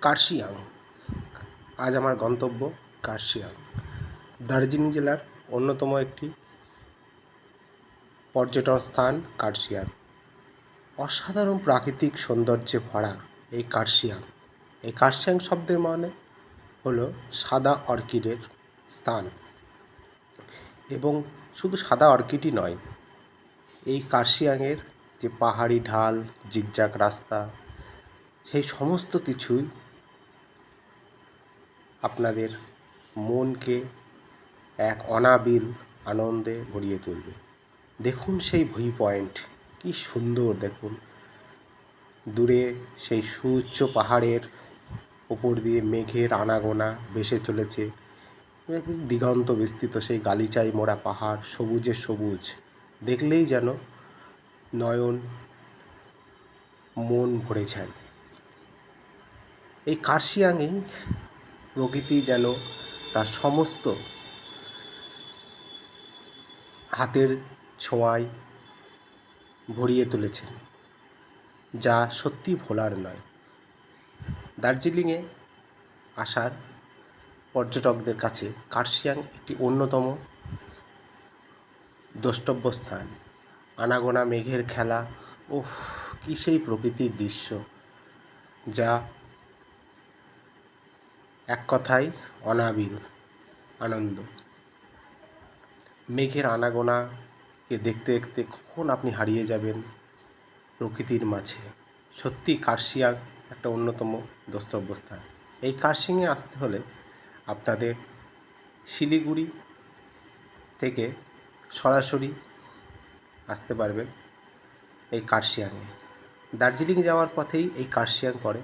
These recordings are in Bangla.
কার্শিয়াং। আজ আমার গন্তব্য কার্শিয়াং, দার্জিলিং জেলার অন্যতম একটি পর্যটন স্থান কার্শিয়াং। অসাধারণ প্রাকৃতিক সৌন্দর্যে ভরা এই কার্শিয়াং। এই কার্শিয়াং শব্দের মানে হলো সাদা অর্কিডের স্থান। এবং শুধু সাদা অর্কিডই নয়, এই কার্শিয়াংয়ের যে পাহাড়ি ঢাল, জিগজ্যাগ রাস্তা, সেই সমস্ত কিছুই আপনাদের মনকে এক অনাবিল আনন্দে ভরিয়ে তুলবে। দেখুন সেই ভিউ পয়েন্ট, কি সুন্দর! দেখুন দূরে সেই সুউচ্চ পাহাড়ের ওপর দিয়ে মেঘের আনাগোনা ভেসে চলেছে। দিগন্ত বিস্তৃত সেই গালিচাই মোড়া পাহাড়, সবুজে সবুজ, দেখলেই যেন নয়ন মন ভরে যায়। এই কার্শিয়াংয়েই প্রকৃতি যেন তার সমস্ত হাতের ছোঁয়ায় ভরিয়ে তুলেছেন, যা সত্যি ভোলার নয়। দার্জিলিংয়ে আসার পর্যটকদের কাছে কার্শিয়াং একটি অন্যতম দ্রষ্টব্য স্থান। আনাগোনা মেঘের খেলা, ওহ কী সেই প্রকৃতির দৃশ্য, যা এক কথায় অনাবিল আনন্দ। মেঘের আনাগোনাকে দেখতে দেখতে কখন আপনি হারিয়ে যাবেন প্রকৃতির মাঝে। সত্যি কার্শিয়াং একটা অন্যতম দ্রষ্টব্য স্থান। এই কার্শিয়াংয়ে আসতে হলে আপনাদের শিলিগুড়ি থেকে সরাসরি আসতে পারবেন এই কার্শিয়াংয়ে। দার্জিলিং যাওয়ার পথেই এই কার্শিয়াং পড়ে।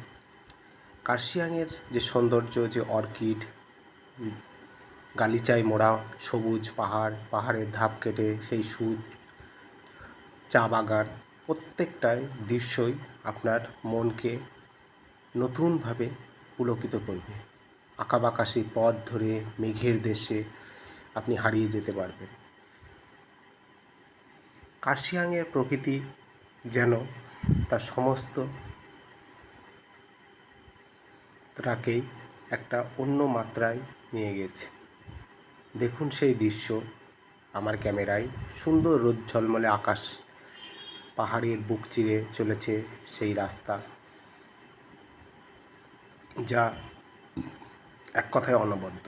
কার্শিয়াংয়ের যে সৌন্দর্য, যে অর্কিড, গালিচায় মোড়া সবুজ পাহাড়, পাহাড়ের ধাপ কেটে সেই চা বাগান, প্রত্যেকটাই দৃশ্যই আপনার মনকে নতুনভাবে পুলকিত করবে। আঁকাবাঁকা সেই পথ ধরে মেঘের দেশে আপনি হারিয়ে যেতে পারবেন। কার্শিয়াংয়ের প্রকৃতি যেন তার সমস্ত তাকেই একটা অন্য মাত্রায় নিয়ে গেছে। দেখুন সেই দৃশ্য আমার ক্যামেরায়। সুন্দর রোদ ঝলমলে আকাশ, পাহাড়ের বুক চিরে চলেছে সেই রাস্তা, যা এক কথায় অনবদ্য।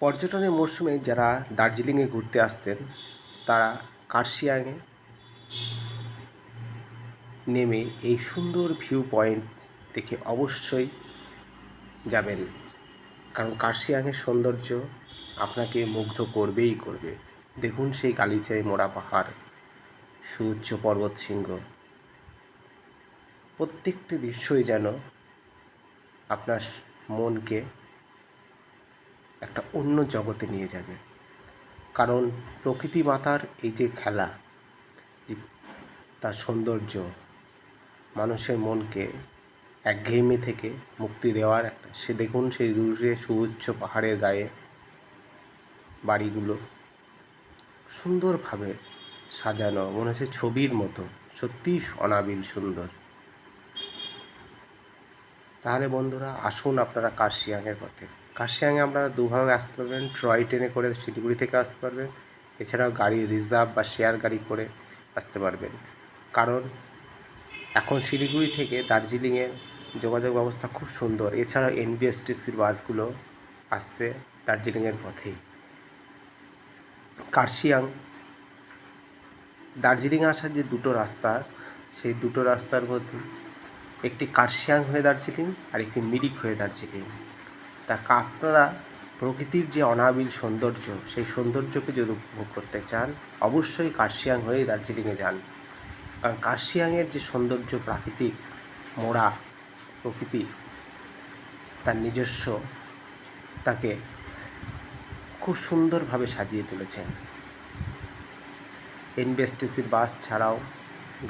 পর্যটনের মরশুমে যারা দার্জিলিংয়ে ঘুরতে আসছেন, তারা কার্শিয়াংয়ে নেমে এই সুন্দর ভিউ পয়েন্ট দেখে অবশ্যই যাবেন, কারণ কার্শিয়াংয়ের সৌন্দর্য আপনাকে মুগ্ধ করবেই করবে। দেখুন সেই গালিচায় মোড়া পাহাড়, সুউচ্চ পর্বত শৃঙ্গ, প্রত্যেকটি দৃশ্যই যেন আপনার মনকে একটা অন্য জগতে নিয়ে যাবে। কারণ প্রকৃতি মাতার এই যে খেলা, যে তার সৌন্দর্য মানুষের মনকে একঘেয়েমি থেকে মুক্তি দেওয়ার একটা। সে দেখুন সেই দূরে সুউচ্চ পাহাড়ের গায়ে বাড়িগুলো সুন্দরভাবে সাজানো, মনে হচ্ছে ছবির মতো, সত্যিই অনাবিল সুন্দর। তাহলে বন্ধুরা আসুন আপনারা কার্শিয়াংয়ের পথে। কার্শিয়াংয়ে আপনারা দুভাবে আসতে পারবেন, টয় ট্রেনে করে শিলিগুড়ি থেকে আসতে পারবেন, এছাড়াও গাড়ি রিজার্ভ বা শেয়ার গাড়ি করে আসতে পারবেন। কারণ এখন শিলিগুড়ি থেকে দার্জিলিংয়ের যোগাযোগ ব্যবস্থা খুব সুন্দর। এছাড়াও এনবিএসটিসির বাসগুলো আসছে দার্জিলিংয়ের পথেই। কার্শিয়াং দার্জিলিংয়ে আসার যে দুটো রাস্তা, সেই দুটো রাস্তার মধ্যে একটি কার্শিয়াং হয়ে দার্জিলিং আর একটি মিরিক হয়ে দার্জিলিং। তা আপনারা প্রকৃতির যে অনাবিল সৌন্দর্য, সেই সৌন্দর্যকে যদি উপভোগ করতে চান, অবশ্যই কার্শিয়াং হয়েই দার্জিলিংয়ে যান। কারণ কার্শিয়াংয়ের যে সৌন্দর্য, প্রাকৃতিক মোড়া প্রকৃতি, তার নিজস্ব তাকে খুব সুন্দরভাবে সাজিয়ে তুলেছেন। এনবিএসটিসির বাস ছাড়াও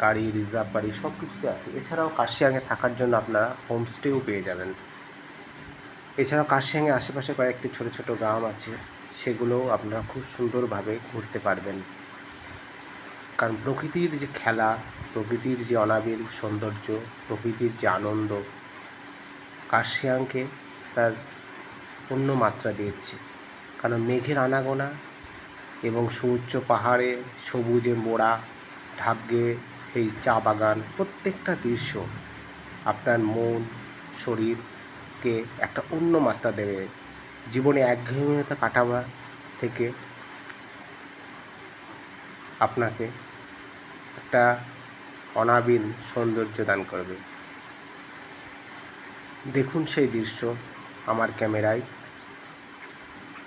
গাড়ি রিজার্ভ বাড়ি সব কিছুতে আছে। এছাড়াও কার্শিয়াংয়ে থাকার জন্য আপনারা হোমস্টেও পেয়ে যাবেন। এছাড়াও কার্শিয়াংয়ের আশেপাশে কয়েকটি ছোটো ছোটো গ্রাম আছে, সেগুলোও আপনারা খুব সুন্দরভাবে ঘুরতে পারবেন। কারণ প্রকৃতির যে খেলা, প্রকৃতির যে অনাবিল সৌন্দর্য, প্রকৃতির যে আনন্দ কার্শিয়াংকে তার অন্য মাত্রা দিয়েছে। কারণ মেঘের আনাগোনা এবং সুউচ্চ পাহাড়ে সবুজে মোড়া ঢাকে সেই চা বাগান, প্রত্যেকটা দৃশ্য আপনার মন শরীরকে একটা অন্য মাত্রা দেবে। জীবনে একঘেয়েমিতা কাটাবার থেকে আপনাকে একটা অনাবিল সৌন্দর্য দান করবে। দেখুন সেই দৃশ্য আমার ক্যামেরায়।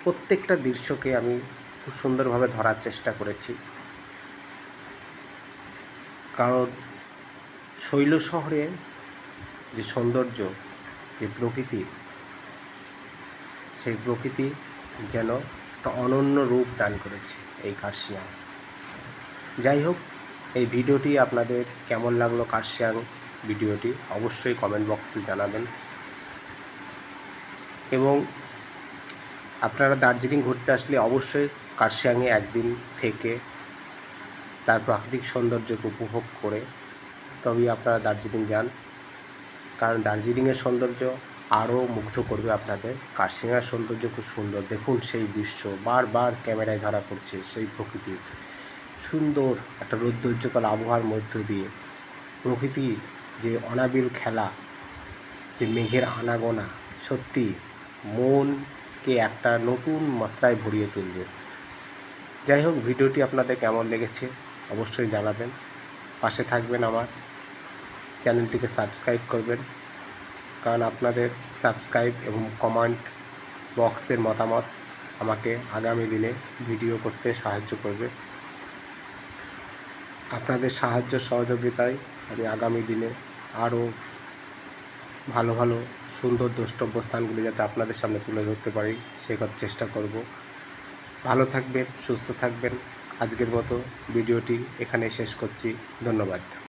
প্রত্যেকটা দৃশ্যকে আমি খুব সুন্দরভাবে ধরার চেষ্টা করেছি, কারণ শৈল শহরে যে সৌন্দর্য, যে প্রকৃতি, সেই প্রকৃতি যেন একটা অনন্য রূপ দান করেছে এই কার্শিয়াং। যাই হোক, এই ভিডিওটি আপনাদের কেমন লাগলো, কার্শিয়াং ভিডিওটি অবশ্যই কমেন্ট বক্সে জানাবেন। এবং আপনারা দার্জিলিং ঘুরতে আসলে অবশ্যই কার্শিয়াংয়ে একদিন থেকে তার প্রাকৃতিক সৌন্দর্যকে উপভোগ করে তবেই আপনারা দার্জিলিং যান। কারণ দার্জিলিংয়ের সৌন্দর্য আরও মুগ্ধ করবে আপনাদের। কার্শিয়াংয়ের সৌন্দর্য খুব সুন্দর। দেখুন সেই দৃশ্য বারবার ক্যামেরায় ধরা পড়ছে, সেই প্রকৃতি সুন্দর একটা রৌদ্রোজ্জ্বল আবহাওয়ার মধ্য দিয়ে প্রকৃতির যে অনাবিল খেলা, যে মেঘের আনাগোনা, সত্যি মনকে একটা নতুন মাত্রায় ভরিয়ে তুলবে। যাই হোক, ভিডিওটি আপনাদের কেমন লেগেছে অবশ্যই জানাবেন। পাশে থাকবেন, আমার চ্যানেলটিকে সাবস্ক্রাইব করবেন, কারণ আপনাদের সাবস্ক্রাইব এবং কমেন্ট বক্সের মতামত আমাকে আগামী দিনে ভিডিও করতে সাহায্য করবে। আপনাদের সাহায্য সহযোগিতায় আমি আগামী দিনে আরও ভালো ভালো সুন্দর দ্রষ্টব্য স্থানগুলি যাতে আপনাদের সামনে তুলে ধরতে পারি সে কথা চেষ্টা করব। ভালো থাকবেন, সুস্থ থাকবেন। আজকের মতো ভিডিওটি এখানে শেষ করছি। ধন্যবাদ।